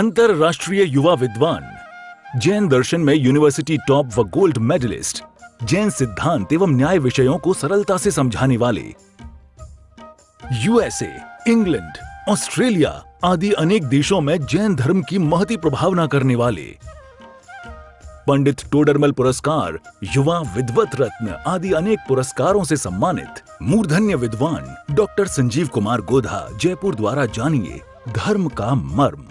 अंतरराष्ट्रीय युवा विद्वान, जैन दर्शन में यूनिवर्सिटी टॉप व गोल्ड मेडलिस्ट, जैन सिद्धांत एवं न्याय विषयों को सरलता से समझाने वाले, यूएसए, इंग्लैंड, ऑस्ट्रेलिया आदि अनेक देशों में जैन धर्म की महती प्रभावना करने वाले, पंडित टोडरमल पुरस्कार, युवा विद्वत रत्न आदि अनेक पुरस्कारों से सम्मानित मूर्धन्य विद्वान डॉक्टर संजीव कुमार गोधा जयपुर द्वारा जानिए धर्म का मर्म।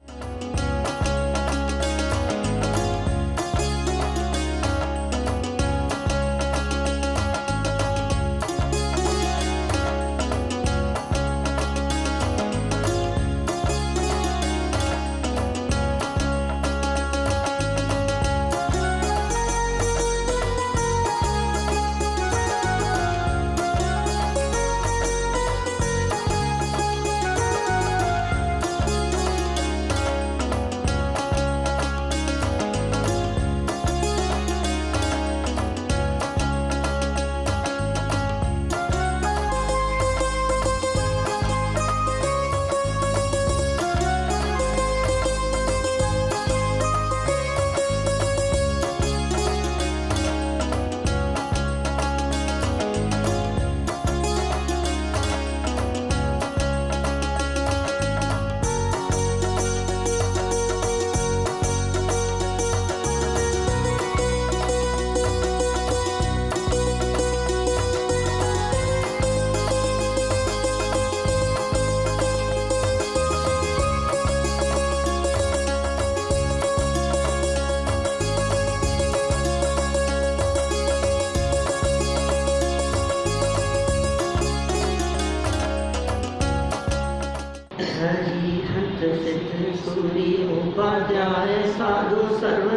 उपाध्याय साधु सर्व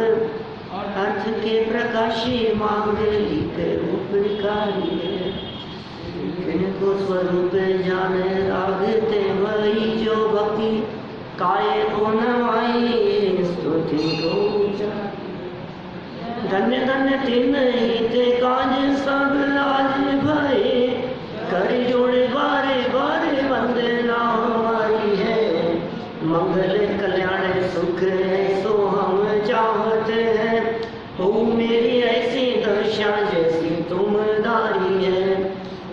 अर्थ के प्रकाशी मांग लिख रूप इनको स्वरूप जाने रागते वही जो भक्ति काय को नवाई स्तुति को धन्य धन्य तीन हिते काज सब राज भय कर जोड़े बारे बारे वंदना हमारी है मंगल कल्याण सुख सो हम चाहते हैं हो मेरी ऐसी दशा जैसी तुम दारी है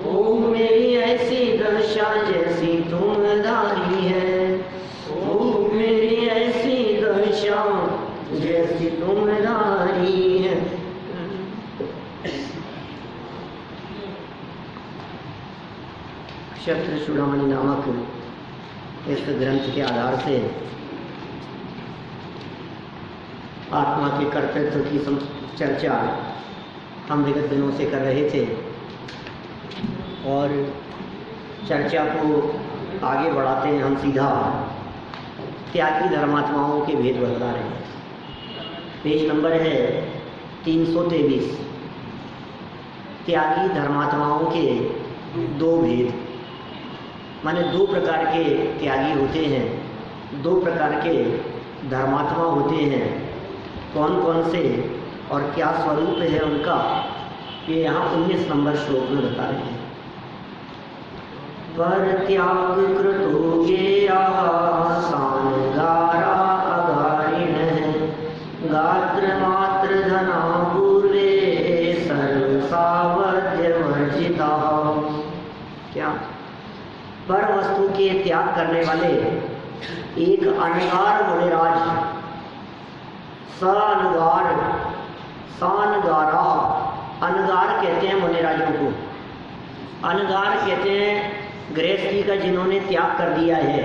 ओ मेरी ऐसी दशा जैसी तुम दारी है ओ मेरी ऐसी दशा जैसी तुम दारी है। क्षत्र चूड़ामणि नामक इस ग्रंथ के आधार से आत्मा के कर्तृत्व की चर्चा हम विगत दिनों से कर रहे थे और चर्चा को आगे बढ़ाते हैं हम सीधा त्यागी धर्मात्माओं के भेद बता रहे हैं। पेज नंबर है 323। त्यागी धर्मात्माओं के दो भेद, माने दो प्रकार के त्यागी होते हैं, दो प्रकार के धर्मात्मा होते हैं। कौन कौन से और क्या स्वरूप है उनका, ये यहाँ 19 नंबर श्लोक में बता रहे हैं। पर त्याग कृतो सांगारा अगारिण गात्र मात्र धना पूर्वे सर्व सावध्य वर्जिता। क्या पर वस्तु के त्याग करने वाले एक अनगार मुनिराज, सानगार सानगारा, अनगार कहते हैं मुनिराजों को। अनगार कहते हैं गृहस्थी का जिन्होंने त्याग कर दिया है,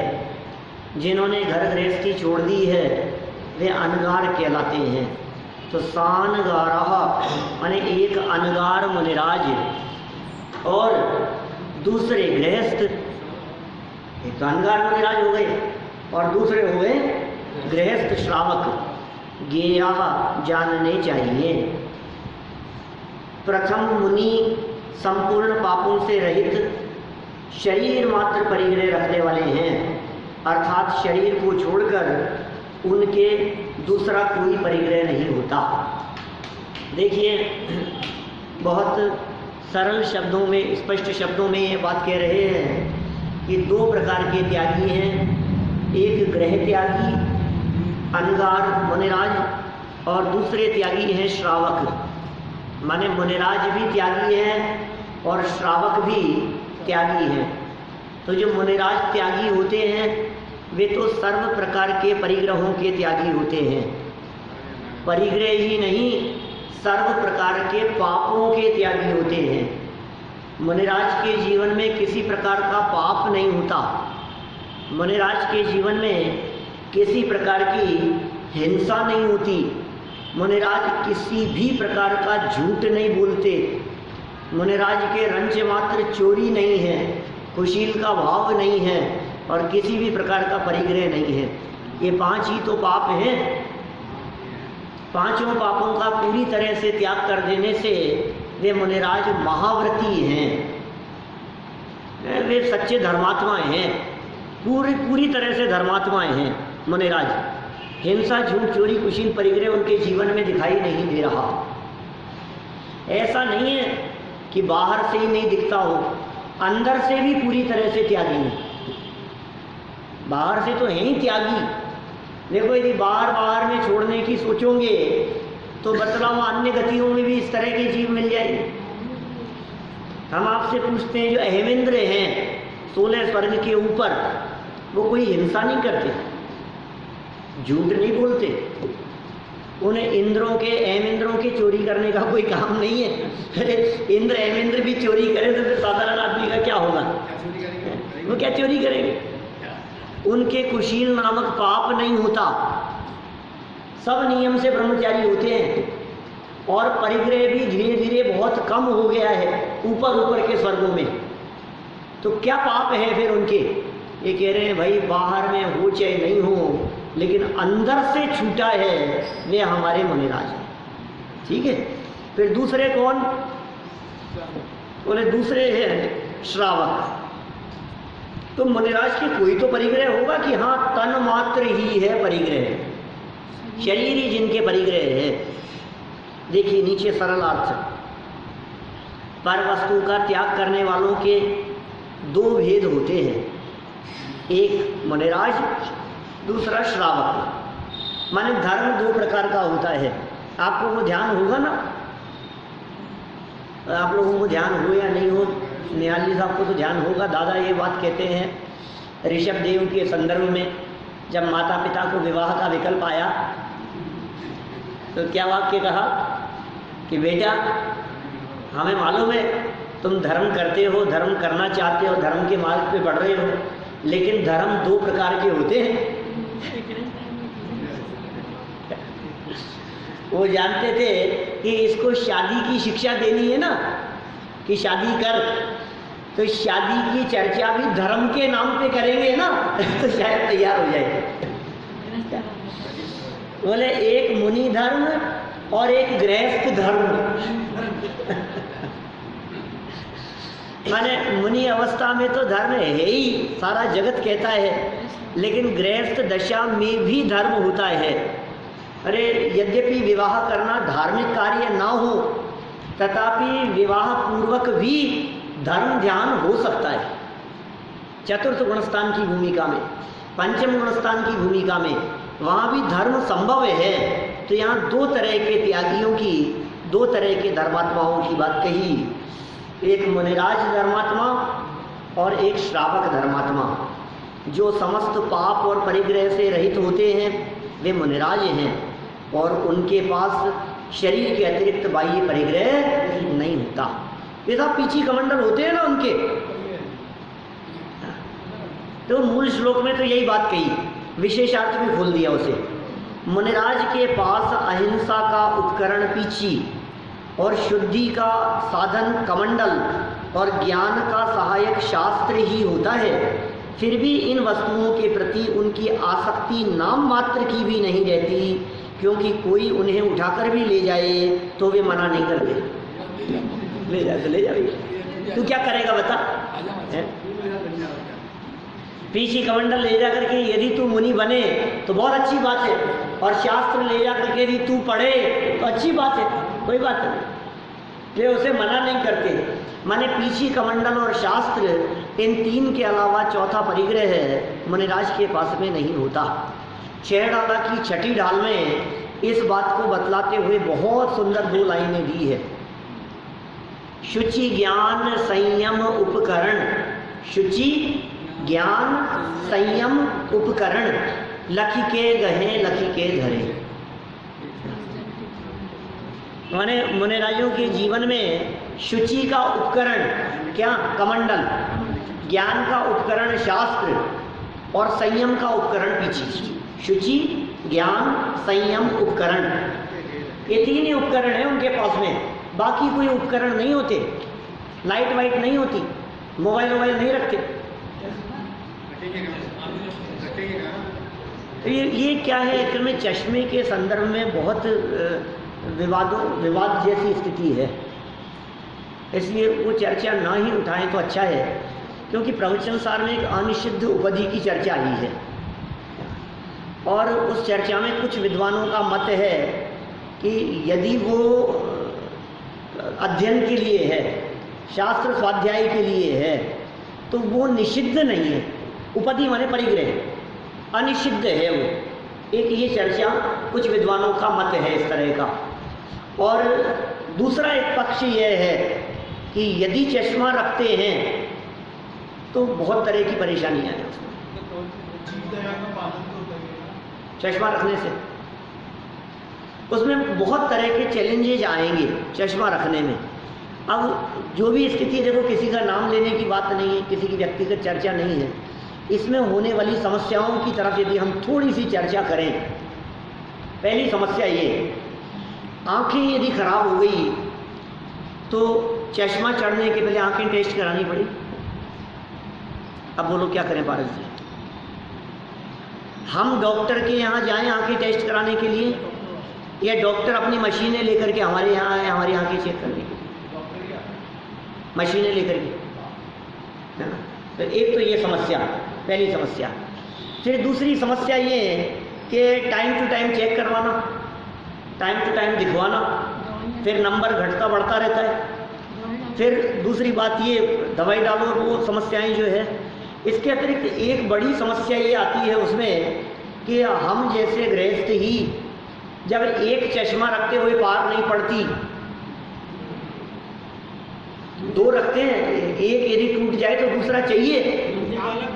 जिन्होंने घर गृहस्थी छोड़ दी है, वे अनगार कहलाते हैं। तो सानगारा माने एक अनगार मुनिराज और दूसरे गृहस्थ। एक अनगार मुनिराज हो गए और दूसरे हुए गृहस्थ श्रावक। ज्ञेया जानने चाहिए। प्रथम मुनि संपूर्ण पापों से रहित शरीर मात्र परिग्रह रखने वाले हैं, अर्थात शरीर को छोड़कर उनके दूसरा कोई परिग्रह नहीं होता। देखिए बहुत सरल शब्दों में, स्पष्ट शब्दों में ये बात कह रहे हैं कि दो प्रकार के त्यागी हैं, एक ग्रह त्यागी अनगार मुनिराज और दूसरे त्यागी हैं श्रावक। माने मुनिराज भी त्यागी हैं और श्रावक भी त्यागी हैं। तो जो मुनिराज त्यागी होते हैं वे तो सर्व प्रकार के परिग्रहों के त्यागी होते हैं। परिग्रह ही नहीं, सर्व प्रकार के पापों के त्यागी होते हैं। मुनिराज के जीवन में किसी प्रकार का पाप नहीं होता। मुनिराज के जीवन में किसी प्रकार की हिंसा नहीं होती। मुनिराज किसी भी प्रकार का झूठ नहीं बोलते। मुनिराज के रंच मात्र चोरी नहीं है, कुशील का भाव नहीं है और किसी भी प्रकार का परिग्रह नहीं है। ये 5 ही तो पाप हैं। 5 पापों का पूरी तरह से त्याग कर देने से वे मुनिराज महाव्रती हैं। वे सच्चे धर्मात्माएं हैं, पूरी तरह से धर्मात्माएं हैं मुनिराज। हिंसा, झूठ, चोरी, कुशील, परिग्रह उनके जीवन में दिखाई नहीं दे रहा। ऐसा नहीं है कि बाहर से ही नहीं दिखता हो, अंदर से भी पूरी तरह से त्यागी है। बाहर से तो है ही त्यागी। देखो, यदि बाहर में छोड़ने की सोचोगे तो बतलाओ अन्य गतियों में भी इस तरह की जीव मिल जाएगी। हम आपसे पूछते हैं, जो अहेमेंद्र हैं 16 स्वर्ग के ऊपर, वो कोई हिंसा नहीं करते, झूठ नहीं बोलते। उन्हें इंद्रों के, अहेमेंद्रों के चोरी करने का कोई काम नहीं है। अरे इंद्र अहेमेंद्र भी चोरी करें तो फिर साधारण आदमी का क्या होगा? वो क्या चोरी करेंगे? उनके कुशील नामक पाप नहीं होता। सब नियम से ब्रह्मचारी होते हैं और परिग्रह भी धीरे धीरे बहुत कम हो गया है ऊपर के स्वर्गों में। तो क्या पाप है फिर उनके? ये कह रहे हैं भाई बाहर में हो चाहे नहीं हो, लेकिन अंदर से छूटा है, वे हमारे मुनिराज हैं। ठीक है। फिर दूसरे कौन? बोले दूसरे हैं श्रावक। तो मुनिराज के कोई तो परिग्रह होगा कि हाँ, तन मात्र ही है परिग्रह, शरीर ही जिनके परिग्रह है। देखिए नीचे सरल अर्थ, पर वस्तु का त्याग करने वालों के 2 भेद होते हैं, एक मुनिराज, दूसरा श्रावक। माने धर्म 2 प्रकार का होता है। आपको वो ध्यान होगा ना? आप लोगों को ध्यान हो या नहीं हो, निहाल जी साहब को तो ध्यान होगा। दादा ये बात कहते हैं ऋषभ देव के संदर्भ में, जब माता पिता को विवाह का विकल्प आया तो क्या वाक्य कहा कि बेटा हमें मालूम है तुम धर्म करते हो, धर्म करना चाहते हो, धर्म के मार्ग पे बढ़ रहे हो, लेकिन धर्म 2 प्रकार के होते हैं। वो जानते थे कि इसको शादी की शिक्षा देनी है ना, कि शादी कर, तो शादी की चर्चा भी धर्म के नाम पे करेंगे ना तो शायद तैयार हो जाए। बोले एक मुनि धर्म और एक गृहस्थ धर्म। माने मुनि अवस्था में तो धर्म है ही, सारा जगत कहता है, लेकिन गृहस्थ दशा में भी धर्म होता है। अरे यद्यपि विवाह करना धार्मिक कार्य ना हो, तथापि विवाह पूर्वक भी धर्म ध्यान हो सकता है। चतुर्थ गुणस्थान की भूमिका में, पंचम गुणस्थान की भूमिका में, वहाँ भी धर्म संभव है। तो यहाँ 2 तरह के त्यागियों की, 2 तरह के धर्मात्माओं की बात कही, एक मुनिराज धर्मात्मा और एक श्रावक धर्मात्मा। जो समस्त पाप और परिग्रह से रहित होते हैं वे मुनिराज हैं, और उनके पास शरीर के अतिरिक्त बाह्य परिग्रह नहीं होता। ये सब पीछी कमंडल होते हैं ना उनके। तो मूल श्लोक में तो यही बात कही, विशेषार्थ भी खोल दिया उसे। मुनिराज के पास अहिंसा का उपकरण पीछी और शुद्धि का साधन कमंडल और ज्ञान का सहायक शास्त्र ही होता है। फिर भी इन वस्तुओं के प्रति उनकी आसक्ति नाम मात्र की भी नहीं रहती, क्योंकि कोई उन्हें उठाकर भी ले जाए तो वे मना नहीं करते। ले जा तो ले जाइए, तू क्या करेगा बता? पीछी कमंडल ले जा करके यदि तू मुनि बने तो बहुत अच्छी बात है, और शास्त्र ले जा करके यदि तू पढ़े तो अच्छी बात है, कोई बात नहीं, वे उसे मना नहीं करते। माने पीछी कमंडल और शास्त्र, इन 3 के अलावा चौथा परिग्रह मुनिराज के पास में नहीं होता। 6 डाला की छठी डाल में इस बात को बतलाते हुए बहुत सुंदर 2 लाइनें दी है। शुचि ज्ञान संयम उपकरण, शुचि ज्ञान संयम उपकरण, लखी के गहे लखी के धरे। माने मुनिराजों के जीवन में शुचि का उपकरण क्या? कमंडल, ज्ञान का उपकरण शास्त्र, और संयम का उपकरण पीछे। शुचि ज्ञान संयम उपकरण, ये 3 ही उपकरण है उनके पास में, बाकी कोई उपकरण नहीं होते। लाइट वाइट नहीं होती, मोबाइल नहीं रखते। तो ये क्या है? असल में चश्मे के संदर्भ में बहुत विवाद जैसी स्थिति है, इसलिए वो चर्चा ना ही उठाएं तो अच्छा है, क्योंकि प्रवचन सार में एक अनिषिद्ध उपाधि की चर्चा आई है, और उस चर्चा में कुछ विद्वानों का मत है कि यदि वो अध्ययन के लिए है, शास्त्र स्वाध्याय के लिए है, तो वो निषिद्ध नहीं है। उपाधि माने परिग्रह, अनिषिद्ध है वो। एक ये चर्चा कुछ विद्वानों का मत है इस तरह का। और दूसरा एक पक्ष यह है कि यदि चश्मा रखते हैं तो बहुत तरह की परेशानियां हैं चश्मा रखने से। उसमें बहुत तरह के चैलेंजेज आएंगे चश्मा रखने में। अब जो भी स्थिति, देखो किसी का नाम लेने की बात नहीं है, किसी की व्यक्तिगत चर्चा नहीं है, इसमें होने वाली समस्याओं की तरफ यदि हम थोड़ी सी चर्चा करें। पहली समस्या ये, आंखें यदि खराब हो गई तो चश्मा चढ़ने के पहले आंखें टेस्ट करानी पड़ी। अब बोलो क्या करें पारस जी? हम डॉक्टर के यहाँ जाएं आंखें टेस्ट कराने के लिए, या डॉक्टर अपनी मशीनें लेकर के हमारे यहाँ आए हमारी आंखें चेक करने के लिए, मशीनें लेकर के, है ना? तो एक तो ये समस्या, पहली समस्या। फिर दूसरी समस्या ये है कि टाइम टू टाइम चेक करवाना, टाइम टू टाइम दिखवाना, फिर नंबर घटता बढ़ता रहता है। फिर दूसरी बात ये, दवाई डालो, वो समस्याएं जो है। इसके अतिरिक्त एक बड़ी समस्या ये आती है उसमें कि हम जैसे गृहस्थ ही जब एक चश्मा रखते हुए पार नहीं पड़ती, 2 रखते हैं, एक यदि टूट जाए तो दूसरा चाहिए,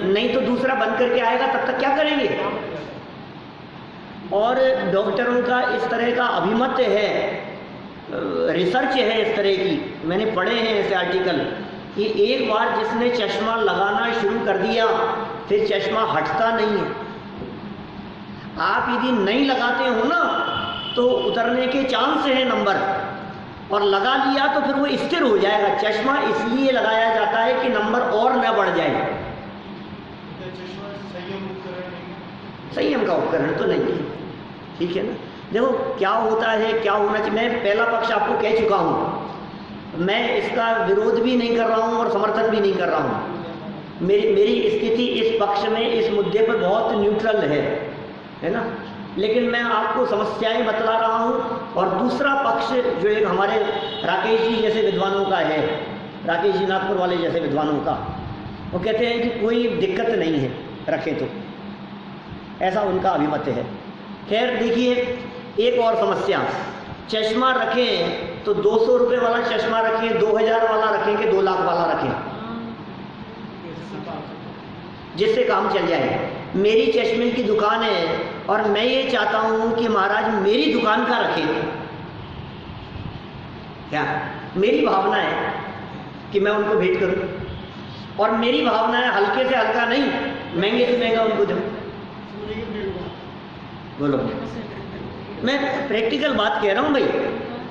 नहीं तो दूसरा बंद करके आएगा, तब तक क्या करेंगे? और डॉक्टरों का इस तरह का अभिमत है, रिसर्च है इस तरह की, मैंने पढ़े हैं ऐसे आर्टिकल, कि एक बार जिसने चश्मा लगाना शुरू कर दिया फिर चश्मा हटता नहीं है। आप यदि नहीं लगाते हो ना तो उतरने के चांस है नंबर, और लगा लिया तो फिर वो स्थिर हो जाएगा। चश्मा इसलिए लगाया जाता है कि नंबर और न बढ़ जाए। संयम का उपकरण तो नहीं है, ठीक है ना? देखो क्या होता है, क्या होना चाहिए। मैं पहला पक्ष आपको कह चुका हूँ, मैं इसका विरोध भी नहीं कर रहा हूँ और समर्थन भी नहीं कर रहा हूँ। मेरी स्थिति इस पक्ष में, इस मुद्दे पर बहुत न्यूट्रल है ना? लेकिन मैं आपको समस्याएं बतला रहा हूँ। और दूसरा पक्ष जो एक हमारे राकेश जी जैसे विद्वानों का है, राकेश जी नागपुर वाले जैसे विद्वानों का, वो कहते हैं कि कोई दिक्कत नहीं है रखें तो, ऐसा उनका अभिमत है। खैर देखिए, एक और समस्या, चश्मा रखें तो 200 रुपये वाला चश्मा रखें, 2000 वाला रखें कि 2 लाख वाला रखें, जिससे काम चल जाए। मेरी चश्मे की दुकान है और मैं ये चाहता हूँ कि महाराज मेरी दुकान का रखें। क्या मेरी भावना है कि मैं उनको भेंट करूँ, और मेरी भावना है हल्के से हल्का नहीं, महंगे से महंगा उनको दूँ। बोलो, मैं प्रैक्टिकल बात कह रहा हूँ भाई,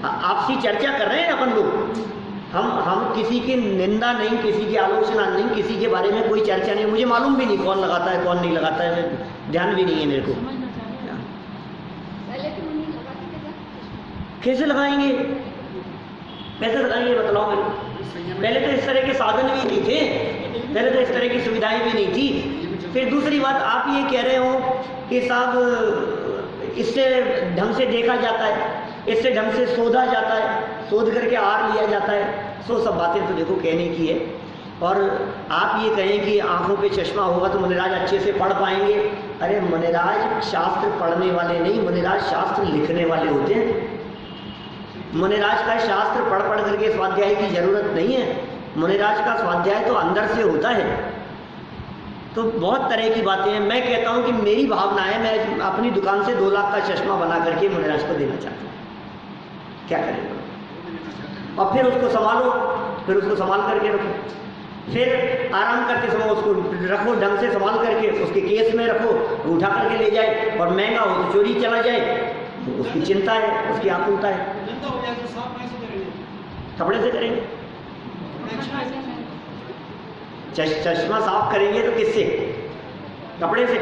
आपसी चर्चा कर रहे हैं अपन लोग। हम किसी की निंदा नहीं, किसी की आलोचना नहीं, किसी के बारे में कोई चर्चा नहीं। मुझे मालूम भी नहीं कौन लगाता है कौन नहीं लगाता है, ध्यान भी नहीं है मेरे को। कैसे लगाएंगे, कैसे लगाएंगे बताओ मेरे को। पहले तो इस तरह के साधन भी नहीं थे, पहले तो इस तरह की सुविधाएं भी नहीं थी। फिर दूसरी बात, आप ये कह रहे हो कि साहब इससे ढंग से देखा जाता है, इससे ढंग से शोधा जाता है, शोध करके आर लिया जाता है। सो सब बातें तो देखो कहने की है। और आप ये कहें कि आंखों पे चश्मा होगा तो मुनिराज अच्छे से पढ़ पाएंगे, अरे मुनिराज शास्त्र पढ़ने वाले नहीं, मुनिराज शास्त्र लिखने वाले होते हैं। मुनिराज का शास्त्र पढ़ पढ़ करके स्वाध्याय की जरूरत नहीं है। मुनिराज का स्वाध्याय तो अंदर से होता है। तो बहुत तरह की बातें हैं। मैं कहता हूँ कि मेरी भावना है, मैं अपनी दुकान से 2 लाख का चश्मा बना करके मुनिराज को देना चाहता हूँ। क्या करेंगे? और फिर उसको संभालो, फिर उसको संभाल करके रखो, फिर आराम करते समय उसको रखो, ढंग से संभाल करके उसके केस में रखो, उठा करके ले जाए, और महंगा हो तो चोरी चला जाए, उसकी चिंता है, उसकी आकुलता है। कपड़े से करेंगे, चश्मा साफ करेंगे तो किससे? कपड़े से।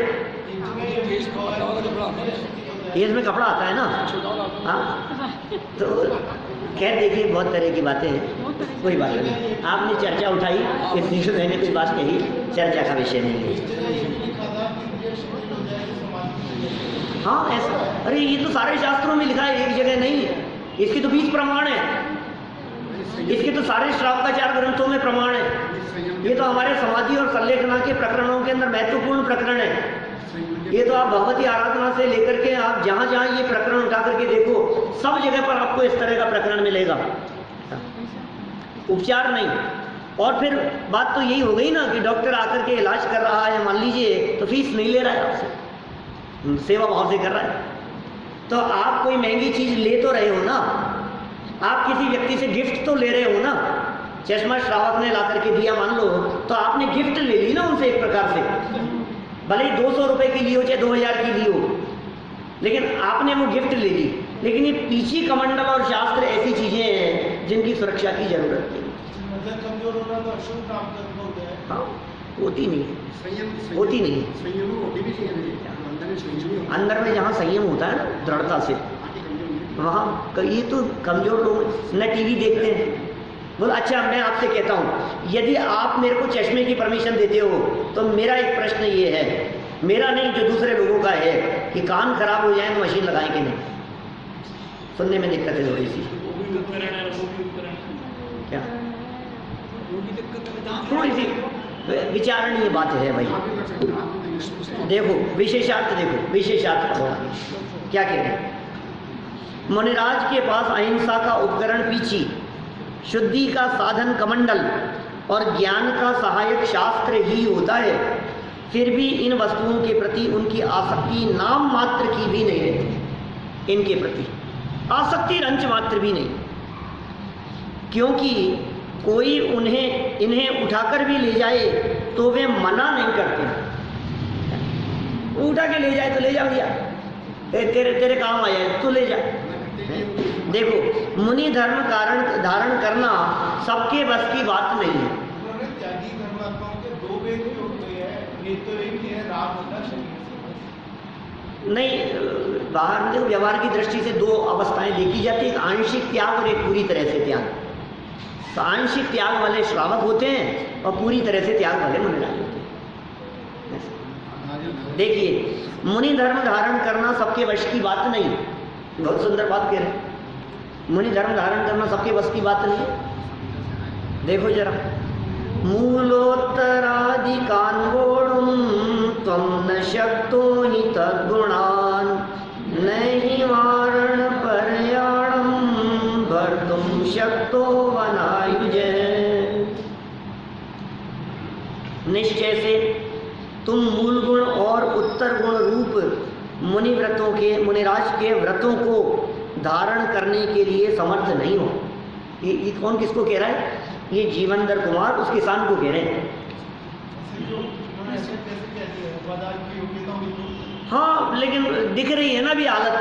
केस में कपड़ा आता है ना। हाँ, तो खैर देखिए, बहुत तरह की बातें हैं, कोई बात नहीं। आपने चर्चा उठाई, इतनी तो मैंने कोई बात कही, चर्चा का विषय नहीं है। हाँ ऐसा, अरे ये तो सारे शास्त्रों में लिखा है, एक जगह नहीं है। इसके तो 20 प्रमाण है, इसके तो सारे श्रावकाचार ग्रंथों में प्रमाण है। ये तो हमारे समाधि और संलेखना के प्रकरणों के अंदर महत्वपूर्ण प्रकरण है। ये तो आप भगवती आराधना से लेकर के आप जहाँ जहाँ ये प्रकरण उठा करके देखो, सब जगह पर आपको इस तरह का प्रकरण मिलेगा। उपचार नहीं। और फिर बात तो यही हो गई ना कि डॉक्टर आकर के इलाज कर रहा है, मान लीजिए, तो फीस नहीं ले रहा है आपसे, सेवा भाव से कर रहा है। तो आप कोई महंगी चीज ले तो रहे हो ना, आप किसी व्यक्ति से गिफ्ट तो ले रहे हो ना। चश्मा श्रावक ने ला करके दिया मान लो, तो आपने गिफ्ट ले ली ना उनसे एक प्रकार से, भले ही 200 रुपए की ली हो चाहे 2000 की ली हो, लेकिन आपने वो गिफ्ट ले ली। लेकिन ये पीछी कमंडल और शास्त्र ऐसी चीजें हैं जिनकी सुरक्षा की जरूरत नहीं। हाँ, होती नहीं है, होती नहीं है। अंदर में जहाँ संयम होता है ना, दृढ़ता से, वहाँ ये तो कमजोर लोग न टीवी देखते हैं। बोल अच्छा, मैं आपसे कहता हूँ, यदि आप मेरे को चश्मे की परमिशन देते हो तो मेरा एक प्रश्न ये है, मेरा नहीं जो दूसरे लोगों का है, कि कान खराब हो जाए तो मशीन लगाएं कि नहीं? सुनने में दिक्कत है थोड़ी सी। क्या थोड़ी सी विचारणीय बात है भाई। देखो विशेषार्थ, देखो विशेषार्थ भगवान क्या कहते हैं। मुनिराज के पास अहिंसा का उपकरण पीछी, शुद्धि का साधन कमंडल और ज्ञान का सहायक शास्त्र ही होता है, फिर भी इन वस्तुओं के प्रति उनकी आसक्ति नाम मात्र की भी नहीं रहती। इनके प्रति आसक्ति रंच मात्र भी नहीं, क्योंकि कोई इन्हें उठाकर भी ले जाए तो वे मना नहीं करते। उठा के ले जाए तो ले जा भैया, तेरे काम आया तो ले जा। देखो, मुनि धर्म धारण करना सबके बस की बात नहीं है। नहीं, बाहर देखो, व्यवहार की दृष्टि से 2 अवस्थाएं देखी जाती है, एक आंशिक त्याग और एक पूरी तरह से त्याग। तो आंशिक त्याग वाले श्रावक होते हैं और पूरी तरह से त्याग वाले मुनिराज होते हैं। देखिए, मुनि धर्म धारण करना सबके वश की बात नहीं। बहुत सुंदर बात कह रहे हैं, मुनि धर्म धारण करना सबके बस की बात नहीं है। देखो जरा, मूलोत्तरादिकान्वोढुं त्वं न शक्तो हि तद्गुणान्, नहि वारण पर्याणं भर्तुं शक्तो वनायुजे। निश्चय से तुम मूल गुण और उत्तर गुण रूप मुनिराज के व्रतों को धारण करने के लिए समर्थ नहीं हो। ये कौन किसको कह रहा है? ये जीवनधर कुमार उस किसान को कह रहे हैं। हाँ, लेकिन दिख रही है ना अभी हालत,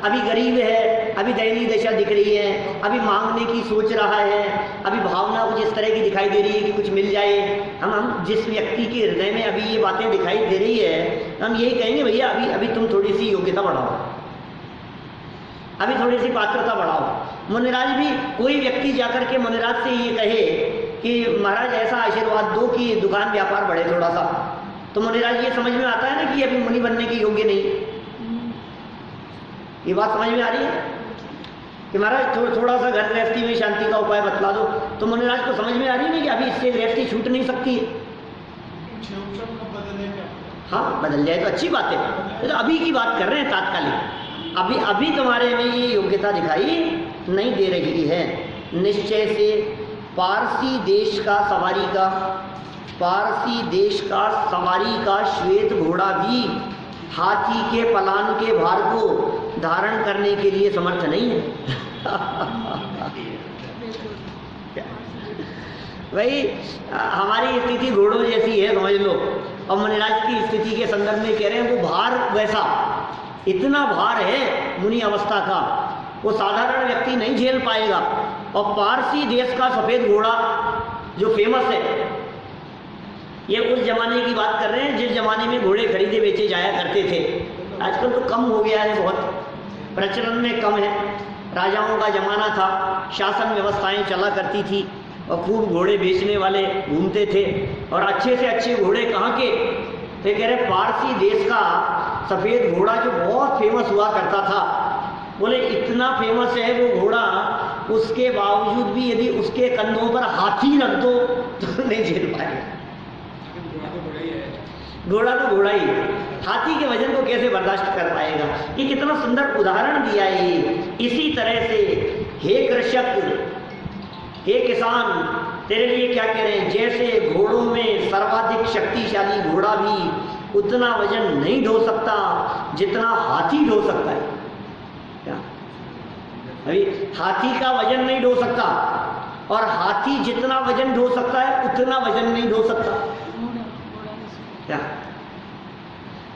अभी गरीब है, अभी दयनीय दशा दिख रही है, अभी मांगने की सोच रहा है, अभी भावना कुछ इस तरह की दिखाई दे रही है कि कुछ मिल जाए। हम जिस व्यक्ति के हृदय में अभी ये बातें दिखाई दे रही है, हम यही कहेंगे भैया अभी तुम थोड़ी सी योग्यता बढ़ाओ, अभी थोड़ी सी पात्रता बढ़ाओ। मुनिराज भी, कोई व्यक्ति जाकर के मुनिराज से ये कहे कि महाराज ऐसा आशीर्वाद दो कि दुकान व्यापार बढ़े थोड़ा सा, तो मुनिराज ये समझ में आता है ना कि अभी मुनि बनने के योग्य नहीं। ये बात समझ में आ रही है कि महाराज थोड़ा सा घर गृहस्थी में शांति का उपाय बतला दो, तो मुनिराज को समझ में आ रही है ना कि अभी इससे गृहस्थी छूट नहीं सकती है। हाँ बदल जाए तो अच्छी बात है, तो अभी की बात कर रहे हैं तात्कालिक। अभी अभी तुम्हारे में ये योग्यता दिखाई नहीं दे रही है। निश्चय से पारसी देश का सवारी का श्वेत घोड़ा भी हाथी के पलान के भार को धारण करने के लिए समर्थ नहीं है। भाई हमारी स्थिति घोड़ों जैसी है समझ लो, और मुनिराज की स्थिति के संदर्भ में कह रहे हैं वो भार वैसा, इतना भार है मुनि अवस्था का, वो साधारण व्यक्ति नहीं झेल पाएगा। और पारसी देश का सफ़ेद घोड़ा जो फेमस है, ये उस जमाने की बात कर रहे हैं जिस जमाने में घोड़े खरीदे बेचे जाया करते थे। आजकल तो कम हो गया है, बहुत प्रचलन में कम है। राजाओं का जमाना था, शासन व्यवस्थाएं चला करती थी और खूब घोड़े बेचने वाले घूमते थे। और अच्छे से अच्छे घोड़े कहाँ के थे, कह रहे पारसी देश का सफ़ेद घोड़ा जो बहुत फेमस हुआ करता था। बोले इतना फेमस है वो घोड़ा, उसके बावजूद भी यदि उसके कंधों पर हाथी रख दो तो नहीं झेल पाएगा। घोड़ा तो घोड़ा ही, हाथी के वजन को कैसे बर्दाश्त कर पाएगा। ये कितना सुंदर उदाहरण दिया है ये। इसी तरह से हे कृषक, हे किसान, तेरे लिए क्या कह रहे हैं, जैसे घोड़ों में सर्वाधिक शक्तिशाली घोड़ा भी उतना वजन नहीं ढो सकता जितना हाथी ढो सकता है। क्या अभी हाथी का वजन नहीं ढो सकता, और हाथी जितना वजन ढो सकता है उतना वजन नहीं ढो सकता। क्या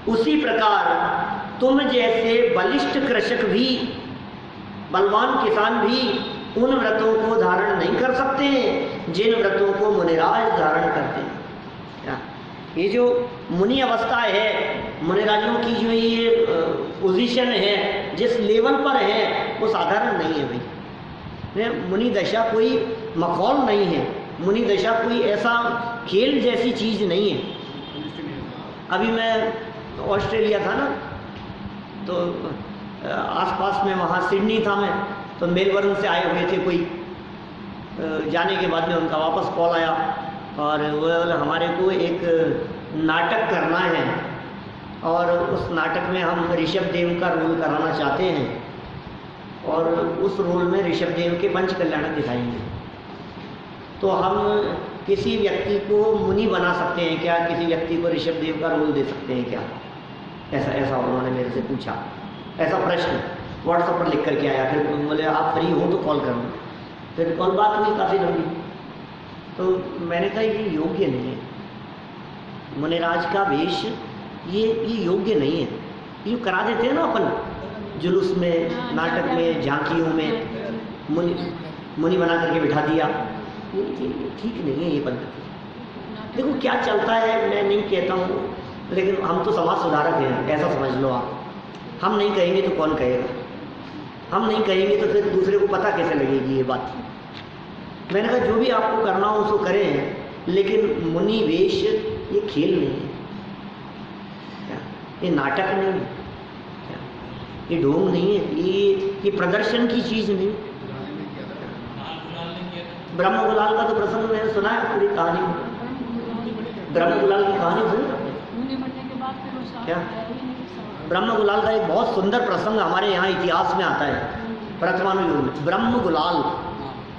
उसी प्रकार तुम जैसे बलिष्ठ कृषक भी, बलवान किसान भी उन व्रतों को धारण नहीं कर सकते हैं जिन व्रतों को मुनिराज धारण करते हैं। क्या ये जो मुनि अवस्था है, मुनिराजों की जो ये पोजीशन है, जिस लेवल पर है, वो साधारण नहीं है भाई। मुनि दशा कोई मखौल नहीं है, मुनि दशा कोई ऐसा खेल जैसी चीज़ नहीं है। अभी मैं ऑस्ट्रेलिया था ना, तो आसपास में वहाँ सिडनी था मैं, तो मेलबर्न से आए हुए थे कोई। जाने के बाद में उनका वापस कॉल आया और वो हमारे को एक नाटक करना है और उस नाटक में हम ऋषभ देव का रोल कराना चाहते हैं, और उस रोल में ऋषभ देव के पंच कल्याणक दिखाएंगे। तो हम किसी व्यक्ति को मुनि बना सकते हैं क्या, किसी व्यक्ति को ऋषभ देव का रोल दे सकते हैं क्या, ऐसा उन्होंने मेरे से पूछा, ऐसा प्रश्न व्हाट्सएप पर लिख करके आया। फिर बोले आप फ्री हो तो कॉल करना। फिर कॉल बात हुई काफ़ी लंबी, तो मैंने कहा ये योग्य नहीं है, मुनिराज का वेश ये योग्य नहीं है। ये करा देते हैं ना अपन जुलूस में, नाटक में, झांकियों में मुनि बना करके बिठा दिया, ये ठीक नहीं है ये पद्धति। देखो क्या चलता है, मैं नहीं कहता हूँ, लेकिन हम तो समाज सुधारक हैं, ऐसा समझ लो आप। हम नहीं कहेंगे तो कौन कहेगा, हम नहीं कहेंगे तो फिर दूसरे को पता कैसे लगेगी ये बात। मैंने कहा जो भी आपको करना हो उसको करें, लेकिन मुनि वेश ये खेल नहीं है, ये नाटक नहीं है, ये ढोंग नहीं है, ये प्रदर्शन की चीज़ नहीं। ब्रह्म गुलाल का तो प्रसंग मैंने सुना है, पूरी कहानी ब्रह्म गुलाल की कहानी सुनी क्या? ब्रह्म गुलाल का एक बहुत सुंदर प्रसंग हमारे यहाँ इतिहास में आता है। प्रथमानुयोग में ब्रह्म गुलाल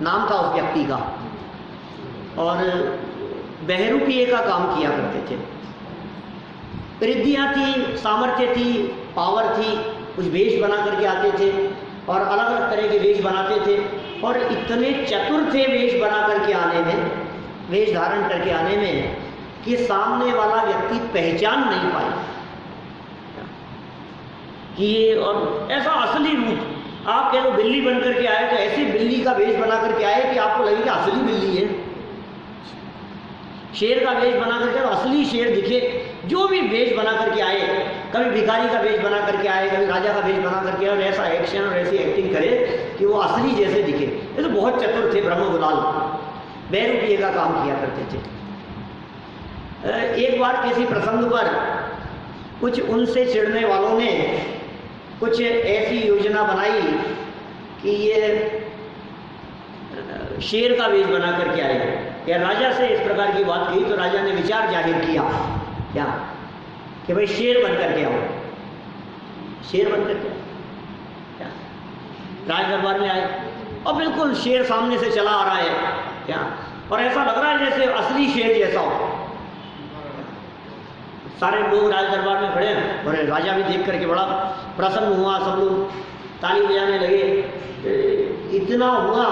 नाम था उस व्यक्ति का, और बहरूपीय का काम किया करते थे। रिद्धियाँ थी, सामर्थ्य थी, पावर थी, कुछ वेश बना करके आते थे और अलग अलग तरह के वेश बनाते थे, और इतने चतुर थे वेश बना करके आने में, वेश धारण करके आने में, कि सामने वाला व्यक्ति पहचान नहीं पाए कि ये, और ऐसा असली रूप आप कह लो बिल्ली बन करके आए तो ऐसी बिल्ली का वेश बना करके आए कि आपको लगे कि असली बिल्ली है। शेर का वेश बना करके असली शेर दिखे। जो भी वेश बना करके आए, कभी भिखारी का वेश बना करके आए, कभी राजा का वेश बना करके आए, और ऐसा एक्शन और ऐसी एक्टिंग करे कि वो असली जैसे दिखे। ये तो बहुत चतुर थे ब्रह्म गुलाल, बहरूपीय का काम किया करते थे। एक बार किसी प्रसंग पर कुछ उनसे चिढ़ने वालों ने कुछ ऐसी योजना बनाई कि ये शेर का वेश बना करके आए, या राजा से इस प्रकार की बात कही, तो राजा ने विचार जाहिर किया क्या कि भाई शेर बन करके आओ, शेर बन करके आओ। क्या राज दरबार में आए और बिल्कुल शेर सामने से चला आ रहा है क्या, और ऐसा लग रहा है जैसे असली शेर जैसा हो। सारे लोग राज दरबार में खड़े हैं और राजा भी देख करके बड़ा प्रसन्न हुआ, सब लोग ताली बजाने लगे। इतना हुआ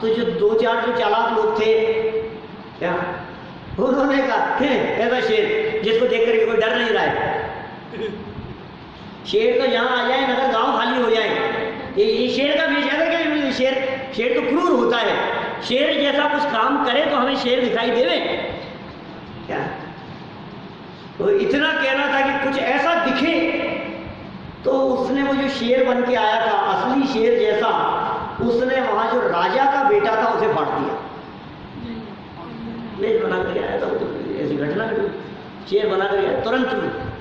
तो जो 2-4 जो चालाक लोग थे क्या, उन्होंने कहा ऐसा शेर जिसको देख करके कोई डर नहीं रहा है, शेर तो जहाँ आ जाए नगर गांव खाली हो जाए। ये शेर का भेष है क्या? शेर तो क्रूर होता है, शेर जैसा कुछ काम करे तो हमें शेर दिखाई देवे क्या। तो इतना कहना था कि कुछ ऐसा दिखे, तो उसने वो जो शेर बन के आया था असली शेर जैसा, उसने वहां जो राजा का बेटा था उसे फाड़ दिया, भेष बना कर आया था। ऐसी घटना घटी, शेर बना कर तुरंत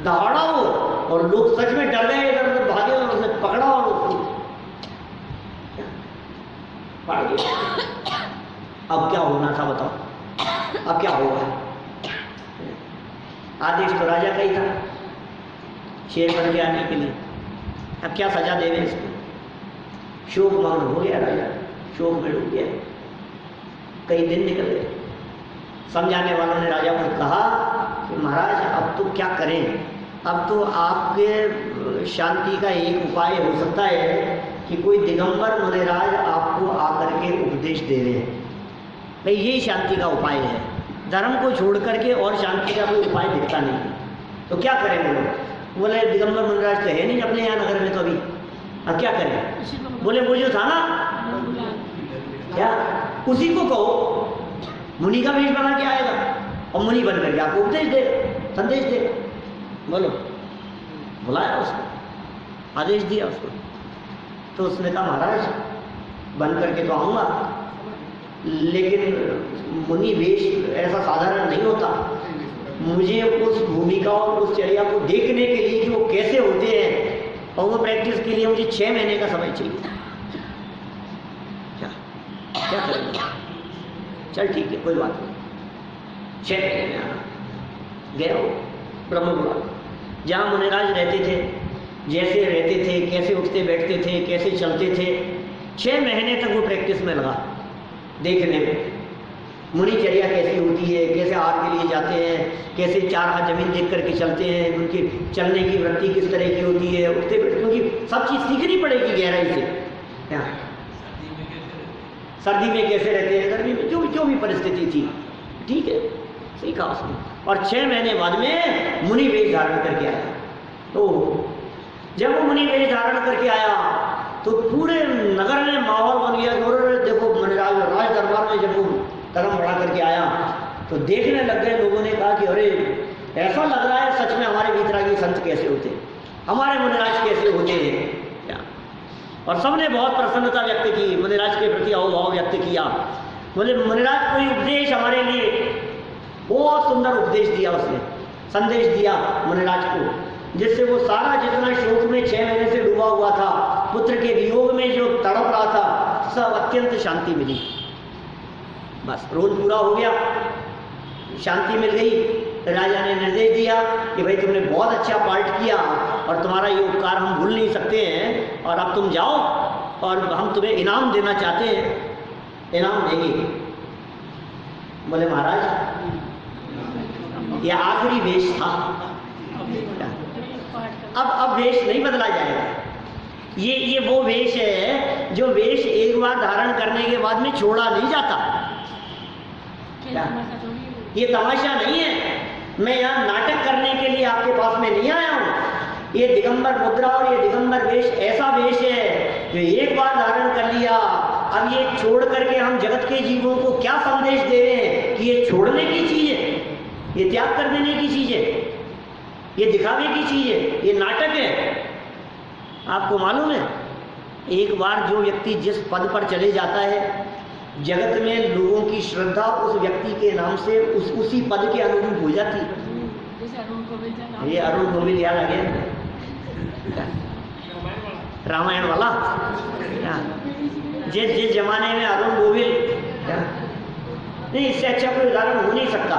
दहाड़ा वो, और लोग सच में डर गए, इधर उधर भागे और उसने पकड़ा और उसको फाड़ दिया। अब क्या होना था बताओ, अब क्या होगा? आदेश तो राजा का ही था शेर बन के आने के लिए, अब क्या सजा देवे इसको? शोक मग्न हो गया राजा, शोक में डूब गया। कई दिन निकल गए, समझाने वालों ने राजा को कहा कि महाराज अब तो क्या करें, अब तो आपके शांति का एक उपाय हो सकता है कि कोई दिगंबर मुनिराज आपको आकर के उपदेश दे रहे हैं, भाई यही शांति का उपाय है। धर्म को छोड़ करके और शांति का कोई उपाय दिखता नहीं, तो क्या करें बोलो? बोले दिगंबर मुनिराज तो है नहीं अपने यहाँ नगर में, तो अभी अब क्या करें? बोले वो जो था ना क्या, उसी को कहो, मुनि का वेश बना के आएगा और मुनि बन करके आपको उपदेश देगा, संदेश देगा। बोलो, बुलाया उसको, आदेश दिया उसको। तो उसने कहा महाराज बन करके तो आऊँगा, लेकिन मुनि वेश ऐसा साधारण नहीं होता, मुझे उस भूमिका और उस चर्या को देखने के लिए कि वो कैसे होते हैं, और वो प्रैक्टिस के लिए मुझे 6 महीने का समय चाहिए। क्या करेंगे? चल ठीक है, कोई बात नहीं, 6 महीने में आना। गया वो ब्रह्मपुरा, जहाँ मुनिराज रहते थे, जैसे रहते थे, कैसे उठते बैठते थे, कैसे चलते थे, 6 महीने तक वो प्रैक्टिस में लगा देखने में। मुनिचर्या कैसी होती है, कैसे आहार के लिए जाते हैं, कैसे 4 हाथ जमीन देख करके चलते हैं, उनकी चलने की वृत्ति किस तरह की होती है, उठते बैठते, क्योंकि सब चीज़ सीखनी पड़ेगी गहराई से। सर्दी में कैसे रहते हैं, गर्मी में जो भी परिस्थिति थी, ठीक है, सीखा उसने। और 6 महीने बाद में मुनि वेश धारण करके आया। तो जब वो मुनि वेश धारण करके आया तो पूरे नगर में माहौल बन गया। और देखो मुनिराज राज दरबार में जब वो कदम बढ़ा करके आया तो देखने लग गए लोगों ने, कहा कि अरे ऐसा लग रहा है सच में हमारे वीतरागी संत कैसे होते हैं, हमारे मुनिराज कैसे होते हैं क्या। और सबने बहुत प्रसन्नता व्यक्त की, मुनिराज के प्रति अहोभाव व्यक्त किया। बोले मुनिराज कोई उपदेश हमारे लिए, बहुत सुंदर उपदेश दिया उसने, संदेश दिया मुनिराज को, जिससे वो सारा जितना शोक में 6 महीने से डूबा हुआ था, पुत्र के वियोग में जो तड़प रहा था, सब अत्यंत शांति मिली। बस रोल पूरा हो गया, शांति मिल गई। राजा ने निर्देश दिया कि भाई तुमने बहुत अच्छा पार्ट किया और तुम्हारा ये उपकार हम भूल नहीं सकते हैं, और अब तुम जाओ और हम तुम्हें इनाम देना चाहते हैं, इनाम देंगे। बोले महाराज ये आखिरी वेश था, अब वेश नहीं बदला जाएगा। ये वो वेश है जो वेश एक बार धारण करने के बाद में छोड़ा नहीं जाता। ये तमाशा नहीं है, मैं यहाँ नाटक करने के लिए आपके पास में नहीं आया हूँ। ये दिगंबर मुद्रा और ये दिगंबर वेश ऐसा वेश है जो एक बार धारण कर लिया, अब ये छोड़ करके हम जगत के जीवों को क्या संदेश दे रहे हैं कि ये छोड़ने की चीज है, ये त्याग कर देने की चीज है, ये दिखावे की चीज है, ये नाटक है। आपको मालूम है, एक बार जो व्यक्ति जिस पद पर चले जाता है, जगत में लोगों की श्रद्धा उस व्यक्ति के नाम से उसी पद के अनुरूप हो जाती है। ये अरुण गोविल याद आ गया, रामायण वाला। जिस जमाने में अरुण गोविल, नहीं इससे अच्छा कोई उदाहरण हो नहीं सकता।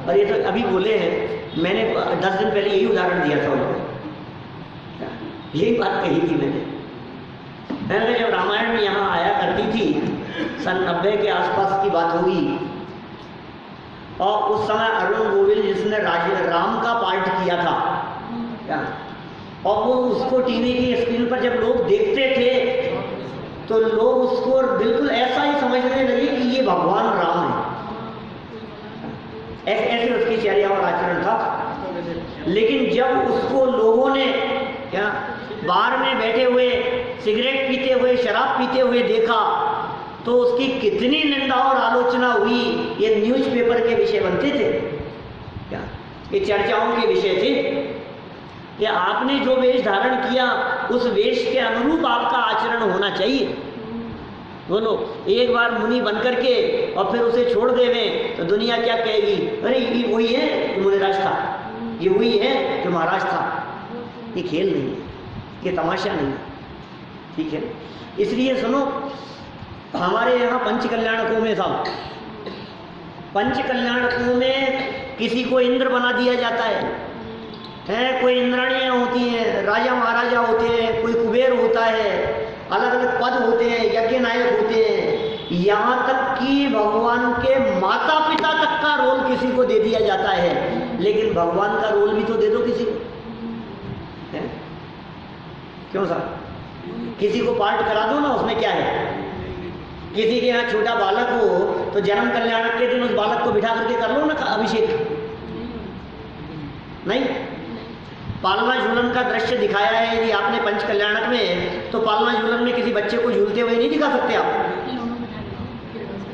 और ये तो अभी बोले हैं मैंने 10 दिन पहले यही उदाहरण दिया था उनको, यही बात कही थी मैंने जब रामायण यहाँ आया करती थी, सन 90 के आसपास की बात होगी, और उस समय अरुण गोविल जिसने राम का पार्ट किया था क्या, और वो उसको टीवी की स्क्रीन पर जब लोग देखते थे तो लोग उसको बिल्कुल ऐसा ही समझने लगे कि ये भगवान राम है, ऐसे उसकी चर्या और आचरण था। लेकिन जब उसको लोगों ने क्या बार में बैठे हुए सिगरेट पीते हुए शराब पीते हुए देखा तो उसकी कितनी निंदा और आलोचना हुई। ये न्यूज़पेपर के विषय बनते थे क्या, ये चर्चाओं के विषय थे कि आपने जो वेश धारण किया उस वेश के अनुरूप आपका आचरण होना चाहिए। बोलो, एक बार मुनि बन करके और फिर उसे छोड़ देवे तो दुनिया क्या कहेगी, अरे ये वही है जो मुनिराज था, ये वही है जो महाराज था। ये खेल नहीं है, ये तमाशा नहीं है, ठीक है। इसलिए सुनो, हमारे यहाँ पंच कल्याणकों में था, पंच कल्याणकों में किसी को इंद्र बना दिया जाता है, कोई इंद्राणियाँ होती हैं, राजा महाराजा होते हैं, कोई कुबेर होता है, अलग अलग पद होते हैं, यज्ञ नायक होते हैं, यहाँ तक कि भगवान के माता पिता तक का रोल किसी को दे दिया जाता है। लेकिन भगवान का रोल भी तो दे दो किसी को, है? क्यों साहब, किसी को पार्ट करा दो ना, उसमें क्या है। किसी के यहाँ छोटा बालक हो तो जन्म कल्याणक के दिन उस बालक को बिठा करके कर लो ना अभिषेक, नहीं। पालना झूलन का दृश्य दिखाया है यदि आपने पंच कल्याणक में, तो पालना झूलन में किसी बच्चे को झूलते हुए नहीं दिखा सकते आप।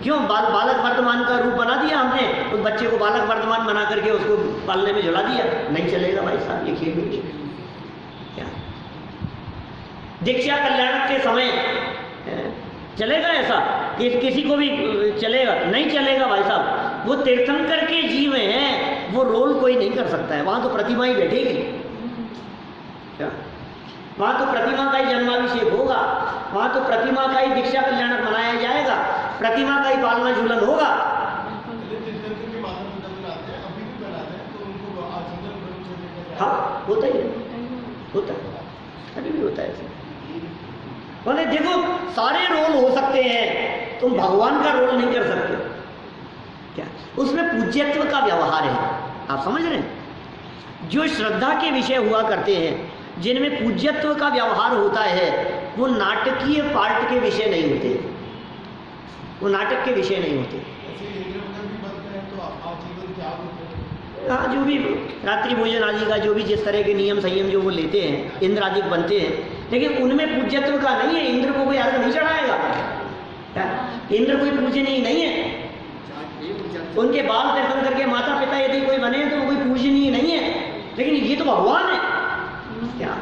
क्यों? बालक वर्तमान का रूप बना दिया हमने, उस बच्चे को बालक वर्तमान बना करके उसको पालने में झुला दिया। नहीं चलेगा भाई साहब, ये खेल नहीं क्या। दीक्षा कल्याणक के समय चलेगा ऐसा कि किसी को भी चलेगा? नहीं चलेगा भाई साहब। वो तीर्थंकर के जीव हैं, वो रोल कोई नहीं कर सकता है। वहां तो प्रतिमा ही बैठेगी क्या, वहां तो प्रतिमा का ही जन्माभिषेक होगा, वहां तो प्रतिमा का ही दीक्षा कल्याणक मनाया जाएगा, प्रतिमा का ही पालना झूलन होगा। हाँ, होता ही होता है, अभी भी होता है ऐसे। बोले देखो, सारे रोल हो सकते हैं, तुम भगवान का रोल नहीं कर सकते क्या। उसमें पूज्यत्व का व्यवहार है, आप समझ रहे हैं। जो श्रद्धा के विषय हुआ करते हैं, जिनमें पूज्यत्व का व्यवहार होता है, वो नाटकीय पार्ट के विषय नहीं होते, वो नाटक के विषय नहीं होते। हाँ, जो भी रात्रि भोजन आदि का जो भी जिस तरह के नियम संयम जो वो लेते हैं, इंद्र आदि बनते हैं, लेकिन उनमें पूज्यत्व का नहीं है। इंद्र को कोई अर्घ नहीं चढ़ाएगा, इंद्र कोई पूजनीय नहीं है। उनके बाल दर्शन करके माता पिता यदि कोई बने तो कोई पूजनीय नहीं है। लेकिन ये तो भगवान है क्या,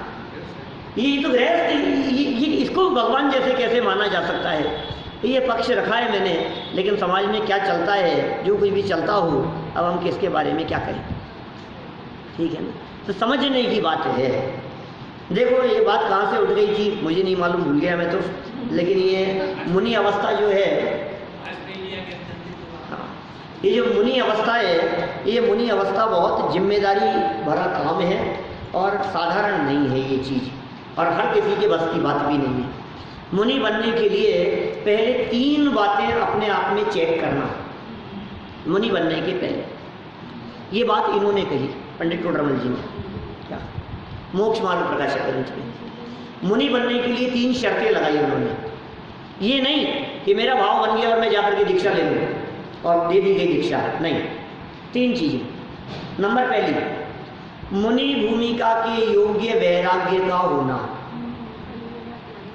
ये तो गृहस्थ, ये इसको भगवान जैसे कैसे माना जा सकता है। ये पक्ष रखा है मैंने, लेकिन समाज में क्या चलता है, जो कुछ भी चलता हो, अब हम किसके बारे में क्या करें, ठीक है ना। तो समझने की बात है। देखो, ये बात कहाँ से उठ गई थी मुझे नहीं मालूम, भूल गया मैं तो। लेकिन ये मुनि अवस्था जो है, ये जो मुनि अवस्था है, ये मुनि अवस्था बहुत जिम्मेदारी भरा काम है और साधारण नहीं है ये चीज़, और हर किसी के बस की बात भी नहीं है। मुनि बनने के लिए पहले 3 बातें अपने आप में चेक करना। मुनि बनने के पहले ये बात इन्होंने कही, पंडित टोडरमल जी ने, क्या मोक्ष मार्ग प्रकाशक ग्रंथ में। मुनि बनने के लिए 3 शर्तें लगाई उन्होंने। ये नहीं कि मेरा भाव बन गया और मैं जाकर के दीक्षा ले लूँ और दे दी गई दीक्षा, नहीं। 3 चीज़ें। नंबर पहली, मुनि भूमिका के योग्य वैराग्य का होना।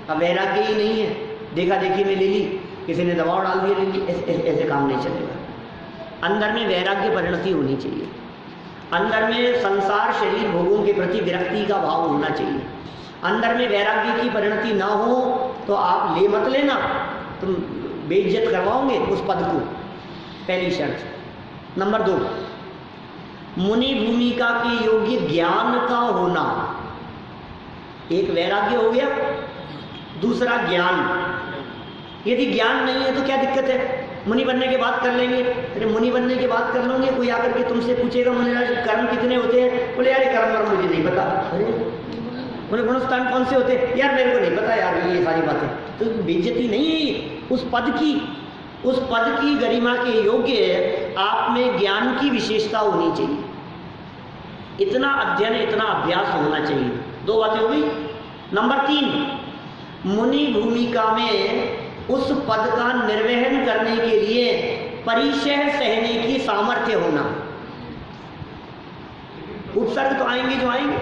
अब वैराग्य ही नहीं है, देखा देखी में ले ली, किसी ने दबाव डाल दिया ले ली, ऐसे काम नहीं चलेगा। अंदर में वैराग्य परिणति होनी चाहिए, अंदर में संसार शरीर भोगों के प्रति विरक्ति का भाव होना चाहिए। अंदर में वैराग्य की परिणति ना हो तो आप ले मत लेना, तुम बेइज्जत करवाओगे उस पद को, पहली शर्त। नंबर 2, मुनि भूमिका के योग्य ज्ञान का होना। एक वैराग्य हो गया, दूसरा ज्ञान। यदि ज्ञान नहीं है तो क्या दिक्कत है, मुनि बनने के बाद कर लेंगे। अरे मुनि बनने के बाद कर लोगे, कोई आकर के तुमसे पूछेगा मुनिराज कर्म कितने होते हैं, बोले यार कर्म वर्म मुझे नहीं पता। अरे बोले गुणस्थान कौन से होते हैं, यार मेरे को नहीं पता यार ये सारी बातें। तो बेइज्जती नहीं है उस पद की, उस पद की गरिमा के योग्य आप में ज्ञान की विशेषता होनी चाहिए, इतना अध्ययन इतना अभ्यास होना चाहिए। दो बातें हो गई। नंबर 3, मुनि भूमिका में उस पद का निर्वहन करने के लिए परिचय सहने की सामर्थ्य होना। उपसर्ग तो आएंगे जो आएंगे,